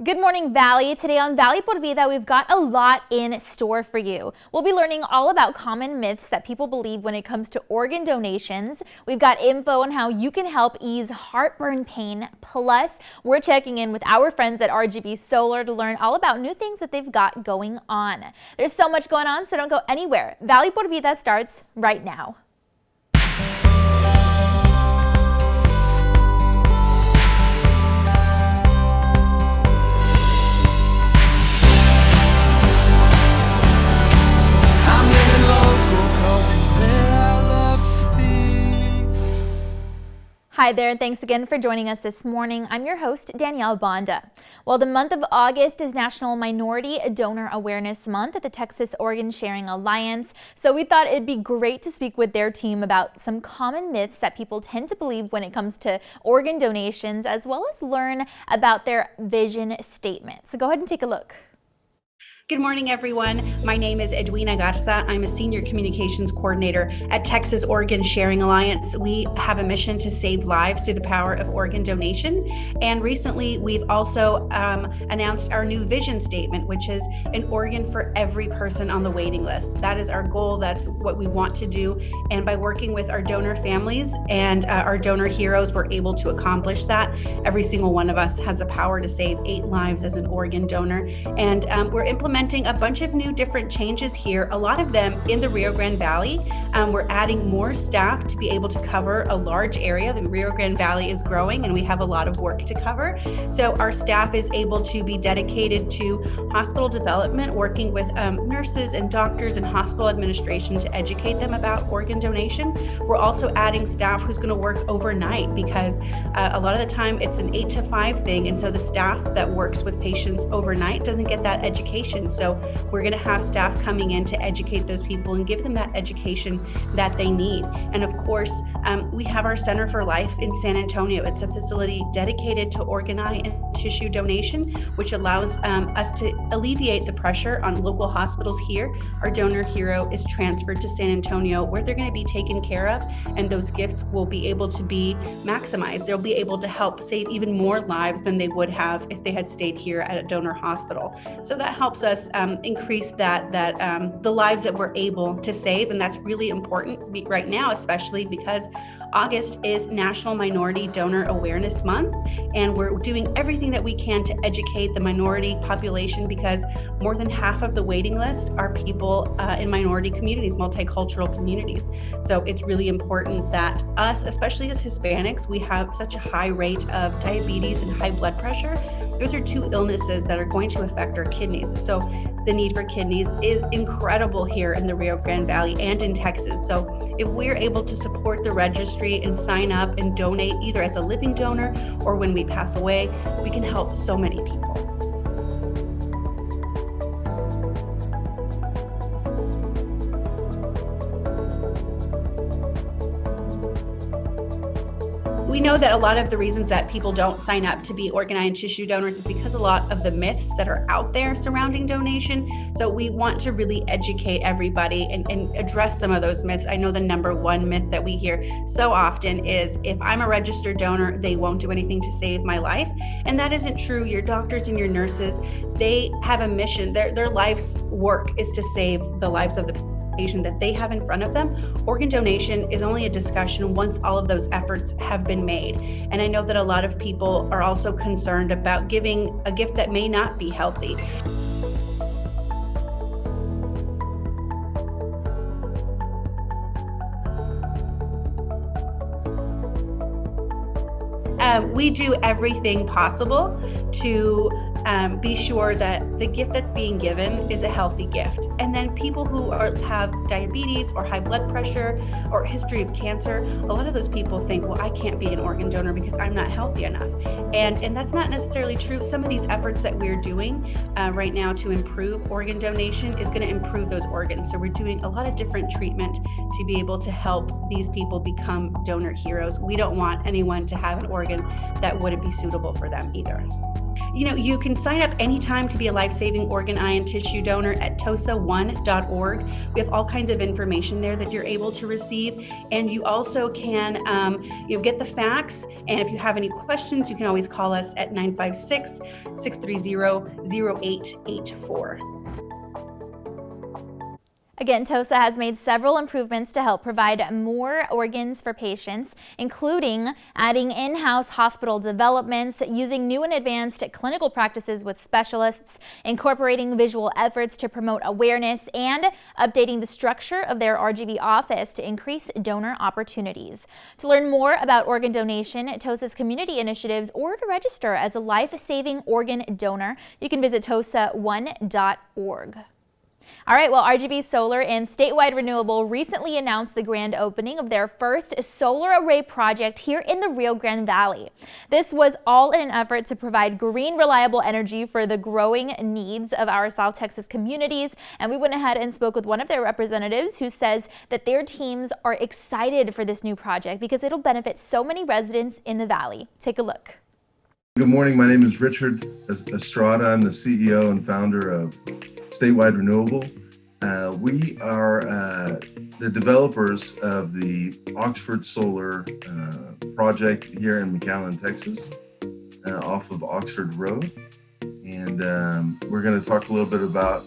Good morning, Valley. Today on Valley por Vida, we've got a lot in store for you. We'll be learning all about common myths that people believe when it comes to organ donations. We've got info on how you can help ease heartburn pain. Plus, we're checking in with our friends at RGB Solar to learn all about new things that they've got going on. There's so much going on, so don't go anywhere. Valley por Vida starts right now. Hi there, and thanks again for joining us this morning. I'm your host, Danielle Banda. Well, the month of August is National Minority Donor Awareness Month at the Texas Organ Sharing Alliance, so we thought it'd be great to speak with their team about some common myths that people tend to believe when it comes to organ donations, as well as learn about their vision statement. So go ahead and take a look. Good morning, everyone. My name is Edwina Garza. I'm a Senior Communications Coordinator at Texas Organ Sharing Alliance. We have a mission to save lives through the power of organ donation. And recently, we've also announced our new vision statement, which is an organ for every person on the waiting list. That is our goal. That's what we want to do. And by working with our donor families and our donor heroes, we're able to accomplish that. Every single one of us has the power to save 8 lives as an organ donor. And we're implementing a bunch of new different changes here, a lot of them in the Rio Grande Valley. We're adding more staff to be able to cover a large area. The Rio Grande Valley is growing and we have a lot of work to cover. So our staff is able to be dedicated to hospital development, working with nurses and doctors and hospital administration to educate them about organ donation. We're also adding staff who's going to work overnight because a lot of the time it's an 8 to 5 thing. And so the staff that works with patients overnight doesn't get that education. So we're going to have staff coming in to educate those people and give them that education that they need. And of course, we have our Center for Life in San Antonio. It's a facility dedicated to organ and tissue donation, which allows us to alleviate the pressure on local hospitals here. Our donor hero is transferred to San Antonio, where they're going to be taken care of, and those gifts will be able to be maximized. They'll be able to help save even more lives than they would have if they had stayed here at a donor hospital. So that helps us increase the lives that we're able to save, and that's really important right now, especially because August is National Minority Donor Awareness Month, and we're doing everything that we can to educate the minority population because more than half of the waiting list are people in minority communities, multicultural communities. So it's really important that us, especially as Hispanics, we have such a high rate of diabetes and high blood pressure. Those are 2 illnesses that are going to affect our kidneys. So the need for kidneys is incredible here in the Rio Grande Valley and in Texas. So if we're able to support the registry and sign up and donate either as a living donor or when we pass away, we can help so many people. We know that a lot of the reasons that people don't sign up to be organ and tissue donors is because a lot of the myths that are out there surrounding donation. So we want to really educate everybody and address some of those myths. I know the number one myth that we hear so often is if I'm a registered donor, they won't do anything to save my life. And that isn't true. Your doctors and your nurses, they have a mission. Their life's work is to save the lives of the patient that they have in front of them. Organ donation is only a discussion once all of those efforts have been made. And I know that a lot of people are also concerned about giving a gift that may not be healthy. We do everything possible to be sure that the gift that's being given is a healthy gift. And then people who have diabetes or high blood pressure or history of cancer, a lot of those people think, well, I can't be an organ donor because I'm not healthy enough. And that's not necessarily true. Some of these efforts that we're doing right now to improve organ donation is going to improve those organs. So we're doing a lot of different treatment to be able to help these people become donor heroes. We don't want anyone to have an organ that wouldn't be suitable for them either. You can sign up anytime to be a life-saving organ, eye, and tissue donor at TOSA texasor1.org. We have all kinds of information there that you're able to receive, and you also can get the facts. And if you have any questions, you can always call us at 956-630-0884. Again, TOSA has made several improvements to help provide more organs for patients, including adding in-house hospital developments, using new and advanced clinical practices with specialists, incorporating visual efforts to promote awareness, and updating the structure of their RGV office to increase donor opportunities. To learn more about organ donation, TOSA's community initiatives, or to register as a life-saving organ donor, you can visit TOSA1.org. All right, well, RGV Solar and Statewide Renewable recently announced the grand opening of their first solar array project here in the Rio Grande Valley. This was all in an effort to provide green, reliable energy for the growing needs of our South Texas communities. And we went ahead and spoke with one of their representatives who says that their teams are excited for this new project because it'll benefit so many residents in the valley. Take a look. Good morning. My name is Richard Estrada. I'm the CEO and founder of Statewide Renewable. We are the developers of the Oxford Solar project here in McAllen, Texas, off of Oxford Road. And we're going to talk a little bit about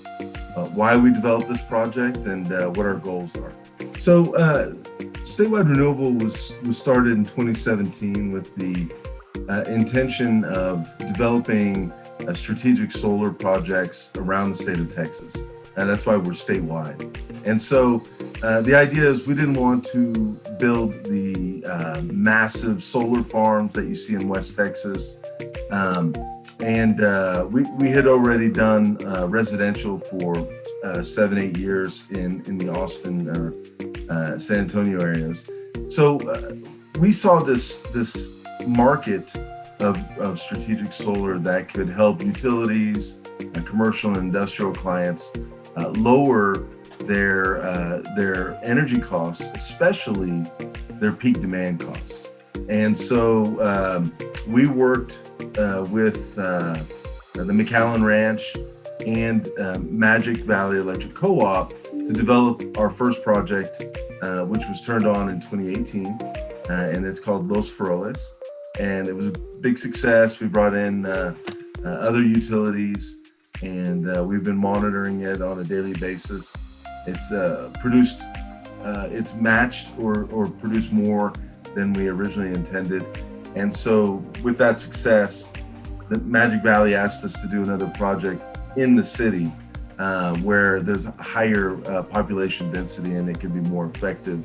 why we developed this project and what our goals are. So Statewide Renewable was started in 2017 with the intention of developing strategic solar projects around the state of Texas. And that's why we're statewide. And so the idea is we didn't want to build the massive solar farms that you see in West Texas. We had already done residential for 7-8 years in the Austin, San Antonio areas. So we saw this market of strategic solar that could help utilities and commercial and industrial clients lower their energy costs, especially their peak demand costs. And so we worked with the McAllen Ranch and Magic Valley Electric Co-op to develop our first project, which was turned on in 2018, and it's called Los Faroles. And it was a big success. We brought in other utilities, and we've been monitoring it on a daily basis. It's it's matched or produced more than we originally intended. And so with that success, the Magic Valley asked us to do another project in the city where there's a higher population density and it could be more effective.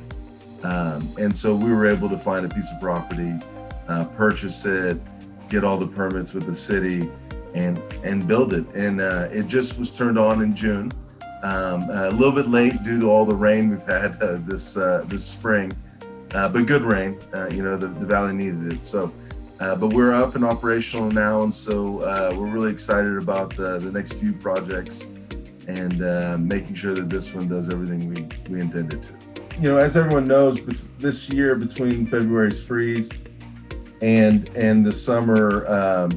And so we were able to find a piece of property, purchase it, get all the permits with the city, and build it. And it just was turned on in June, a little bit late due to all the rain we've had this spring, but good rain. The valley needed it. So, but we're up and operational now, and so we're really excited about the next few projects and making sure that this one does everything we intended to. As everyone knows, this year between February's freeze and the summer,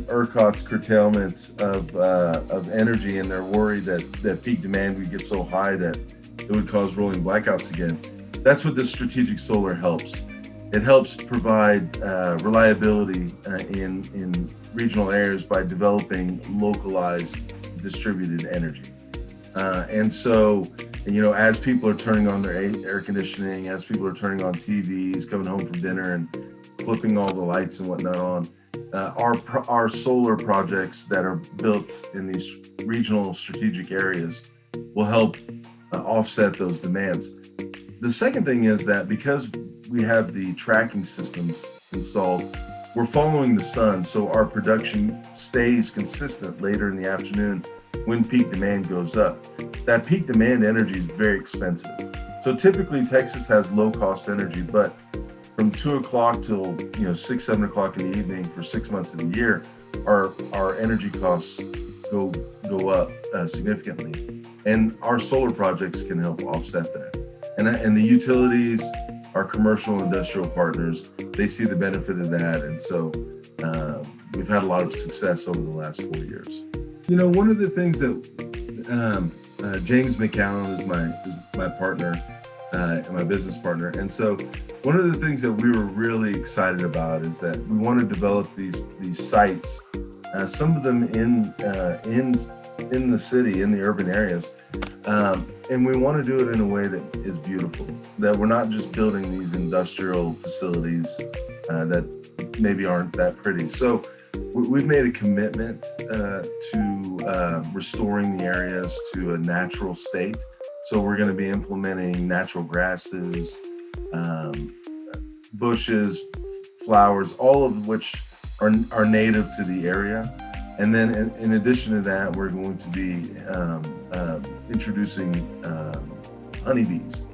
ERCOT's curtailment of energy, and they're worried that peak demand would get so high that it would cause rolling blackouts again. That's what this strategic solar helps. It helps provide reliability in regional areas by developing localized distributed energy. And so, as people are turning on their air conditioning, as people are turning on TVs, coming home from dinner and flipping all the lights and whatnot on, our solar projects that are built in these regional strategic areas will help offset those demands. The second thing is that because we have the tracking systems installed, we're following the sun, so our production stays consistent later in the afternoon when peak demand goes up. That peak demand energy is very expensive. So typically Texas has low cost energy, but from 2 o'clock till 6, 7 o'clock in the evening for 6 months of the year, our energy costs go up significantly. And our solar projects can help offset that. And the utilities, our commercial and industrial partners, they see the benefit of that. And so we've had a lot of success over the last 4 years. One of the things that James McCallum is my partner, my business partner. And so one of the things that we were really excited about is that we want to develop these sites, some of them in the city, in the urban areas, and we want to do it in a way that is beautiful, that we're not just building these industrial facilities that maybe aren't that pretty. So we've made a commitment to restoring the areas to a natural state. So we're going to be implementing natural grasses, bushes, flowers, all of which are native to the area. And then in addition to that, we're going to be introducing honeybees.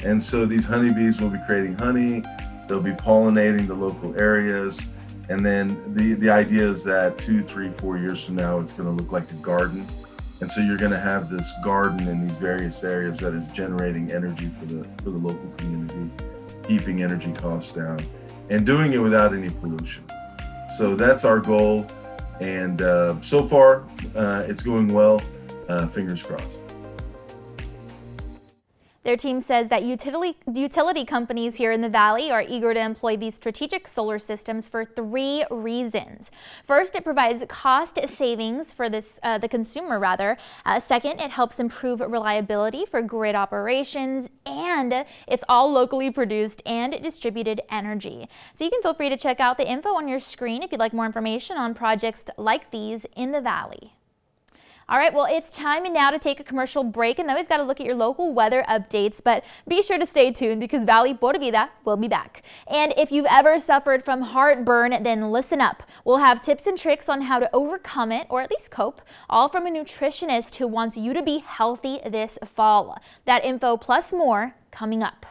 And so these honeybees will be creating honey, they'll be pollinating the local areas. And then the idea is that 2, 3, 4 years from now, it's going to look like a garden. And so you're going to have this garden in these various areas that is generating energy for the local community, keeping energy costs down, and doing it without any pollution. So that's our goal. And so far, it's going well. Fingers crossed. Their team says that utility companies here in the Valley are eager to employ these strategic solar systems for 3 reasons. First, it provides cost savings for the consumer rather. Second, it helps improve reliability for grid operations, and it's all locally produced and distributed energy. So you can feel free to check out the info on your screen if you'd like more information on projects like these in the Valley. All right, well, it's time now to take a commercial break, and then we've got to look at your local weather updates, but be sure to stay tuned because Valley por Vida will be back. And if you've ever suffered from heartburn, then listen up. We'll have tips and tricks on how to overcome it, or at least cope, all from a nutritionist who wants you to be healthy this fall. That info plus more coming up.